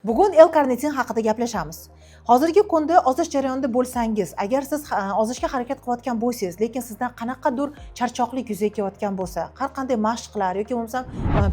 Bugun L-karnitin haqida gaplashamiz. Hozirgi kunda ozish jarayonida bo'lsangiz, agar siz ozishga harakat qilayotgan bo'lsangiz, lekin sizdan qanaqadir charchoqlik yuzaga kelayotgan bo'lsa, har qanday mashqlar yoki bo'lmasam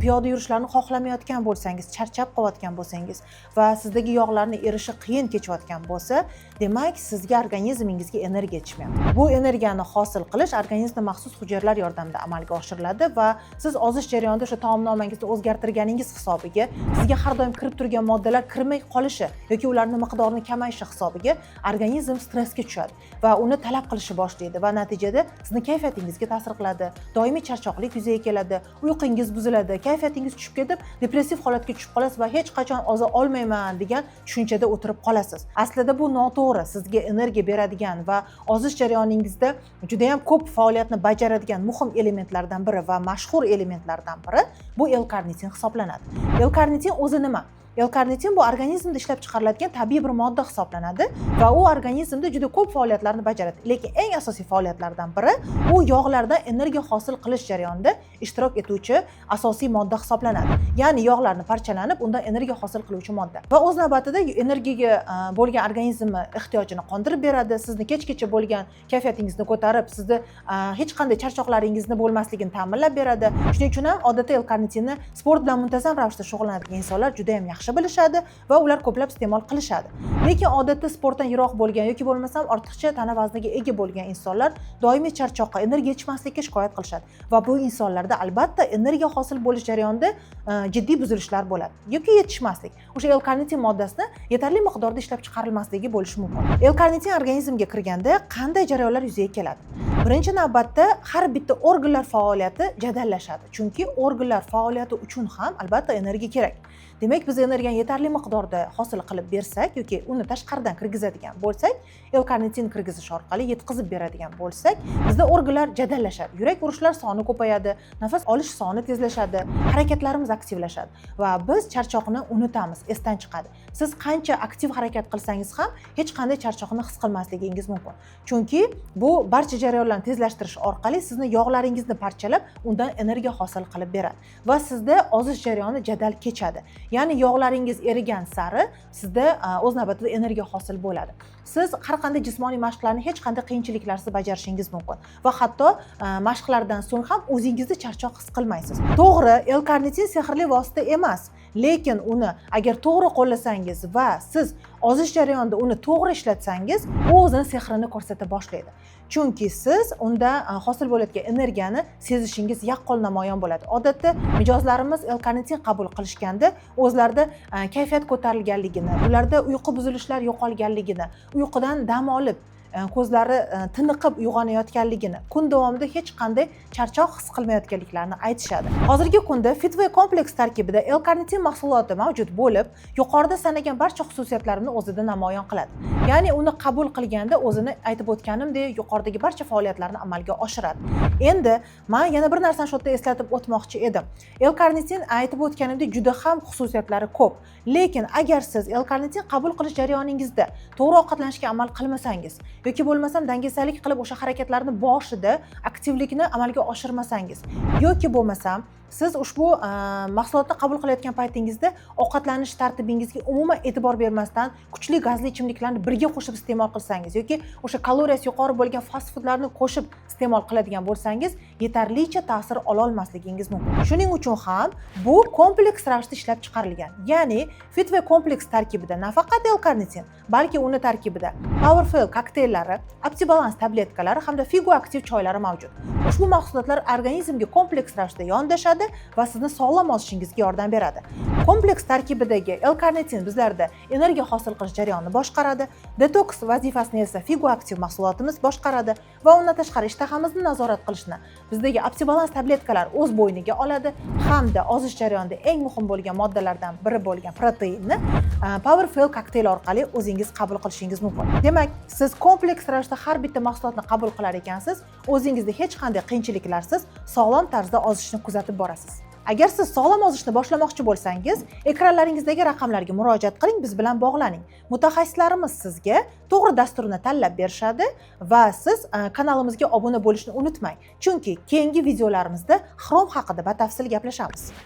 piyoda yurishlarni xohlamayotgan bo'lsangiz, charchab qolayotgan bo'lsangiz va sizdagi yog'larni erishi qiyin kechayotgan bo'lsa, demak sizga organizmingizga energiya yetishmayapti. Bu energiyani hosil qilish organizmda maxsus hujayralar yordamida amalga oshiriladi va siz ozish jarayonida o'sha taomnomangizni o'zgartirganingiz hisobiga sizga har doim kirib turgan moddalar kirmay qolishi yoki ularning miqdorini kamayishi hisobiga organizm stressga tushadi va uni talab qilishni boshlaydi va natijada sizni kayfiyatingizga ta'sir qiladi. Doimiy charchoqlik yuzaga keladi, uyqungiz buziladi, kayfiyatingiz tushib ketib, depressiv holatga tushib qolasiz va hech qachon oza olmayman degan tushunchada o'tirib qolasiz. Aslida bu noto'g'ri. Sizga energiya beradigan va ozish jarayoningizda juda ham ko'p faoliyatni bajaradigan muhim elementlardan biri va mashhur elementlardan biri bu L-karnitin hisoblanadi. L-karnitin o'zi nima? L-karnitin bu organizmda ishlab chiqariladigan tabiiy bir modda hisoblanadi va u organizmda juda ko'p faoliyatlarni bajaradi. Lekin eng asosiy faoliyatlardan biri u yog'lardan energiya hosil qilish jarayonida ishtirok etuvchi asosiy modda hisoblanadi. Ya'ni yog'larni parchalanib, undan energiya hosil qiluvchi modda. Va o'z navbatida energiyaga bo'lgan organizmni ehtiyojini qondirib beradi, sizni kechgacha bo'lgan kayfiyatingizni ko'tarib, sizni hech qanday charchoqlaringizni bo'lmasligini ta'minlab beradi. Shuning uchun ham odatda L-karnitinni sport bilan muntazam ravishda shug'ullanadigan insonlar juda ham yaxshi bilishadi va ular ko'plab iste'mol qilishadi. Lekin odatda sportdan yiroq bo'lgan yoki bo'lmasam ortiqcha tana vazniga ega bo'lgan insonlar doimiy charchoqqa, energiya yetishmaslikka shikoyat qilishadi va bu insonlarda albatta energiya hosil bo'lish jarayonida jiddiy buzilishlar bo'ladi yoki yetishmaslik. O'sha L-karnitin moddasini yetarli miqdorda ishlab chiqarilmasligi bo'lishi mumkin. L-karnitin organizmga kirganda qanday jarayonlar yuzaga keladi? Birinchi navbatda har bitta organlar faoliyati jadallashadi. Chunki organlar faoliyati uchun ham albatta energiya kerak. Demak, biz energiyani yetarli miqdorda hosil qilib bersak yoki uni tashqaridan kirgizadigan bo'lsak, L-karnitin kirgizish orqali yetkazib beradigan bo'lsak, bizda organlar jadallashadi. Yurak urishlar soni ko'payadi, nafas olish soni tezlashadi, harakatlarimiz aktivlashadi va biz charchoqni unutamiz, esdan chiqadi. Siz qancha aktiv harakat qilsangiz ham hech qanday charchoqni his qilmasligingiz mumkin. Chunki bu barcha jarayonlarni tezlashtirish orqali sizni yog'laringizni parchalab, undan energiya hosil qilib beradi va sizda ozish jarayoni jadal kechadi. Ya'ni yog'laringiz erigan sari sizda o'z navbatida energiya hosil bo'ladi. Siz har qanday jismoniy mashqlarni hech qanday qiyinchiliklarsiz bajarishingiz mumkin va hatto mashqlardan so'ng ham o'zingizni charchoq his qilmaysiz. To'g'ri, L-karnitin sehrli vosita emas, lekin uni agar to'g'ri qo'llasangiz va siz ozish jarayonida uni to'g'ri ishlatsangiz, u o'zini sehrini ko'rsata boshlaydi. Chunki siz unda hosil bo'layotgan energiyani sezishingiz yaqqol namoyon bo'ladi. Odatda mijozlarimiz L-karnitin qabul qilishganda o'zlarida kayfiyat ko'tarilganligini, ularda uyqu buzilishlar yo'qolganligini, uyqudan dam olib ko'zlari tiniqib uyg'onayotganligini, kun davomida hech qanday charchoq his qilmayotganliklarini aytishadi. Hozirgi kunda Fitway kompleks tarkibida L-karnitin mahsuloti mavjud bo'lib, yuqorida sanagan barcha xususiyatlarini o'zida namoyon qiladi. Ya'ni uni qabul qilganda o'zini aytib o'tganimdek yuqoridagi barcha faoliyatlarni amalga oshiradi. Endi men yana bir narsani shu yerda eslatib o'tmoqchi edim. L-karnitin aytib o'tganimdek juda ham xususiyatlari ko'p. Lekin agar siz L-karnitin qabul qilish jarayoningizda to'g'ri ovqatlanishga amal qilmasangiz yoki bo'lmasam dangasalik qilib o'sha harakatlarni boshida aktivlikni amalga oshirmasangiz yoki bo'lmasam siz ushbu mahsulotni qabul qilayotgan paytingizda ovqatlanish tartibingizga umuman e'tibor bermasdan kuchli gazli ichimliklarni birga qo'shib iste'mol qilsangiz yoki o'sha kaloriyasi yuqori bo'lgan fast foodlarni qo'shib iste'mol qiladigan bo'lsangiz, yetarlicha ta'sir ola olmasligingiz mumkin. Shuning uchun ham bu kompleks ravishda ishlab chiqarilgan. Ya'ni Fitway kompleks tarkibida nafaqat L-karnitin, balki uni tarkibida Powerfuel kokteyllari, OptiBalance tabletkalari hamda Figo aktiv choylari mavjud. Ushbu mahsulotlar organizmga kompleks ravishda yondashadi va sizni sog'lom ozishingizga yordam beradi. Kompleks tarkibidagi L-karnitin bizlarda energiya hosil qilish jarayonini boshqaradi, detoks vazifasini esa Figo aktiv mahsulotimiz boshqaradi va undan tashqari ishtahamizni nazorat qilishni bizdagi OptiBalance tabletkalar o'z bo'yniga oladi hamda ozish jarayonida eng muhim bo'lgan moddalardan biri bo'lgan proteinni Powerfuel kokteyl orqali o'zingiz qabul qilishingiz mumkin. Demak, siz kompleks ravishda har bitta mahsulotni qabul qilar ekansiz, o'zingizda hech qanday qiyinchiliklarsiz sog'lom tarzda ozishni kuzatib borasiz. Agar siz sog'lom ozishni boshlamoqchi bo'lsangiz, ekranlaringizdagi raqamlarga murojaat qiling, biz bilan bog'laning. Mutaxassislarimiz sizga to'g'ri dasturni tanlab berishadi va siz kanalimizga obuna bo'lishni unutmang. Chunki keyingi videolarimizda Chrome haqida batafsil gaplashamiz.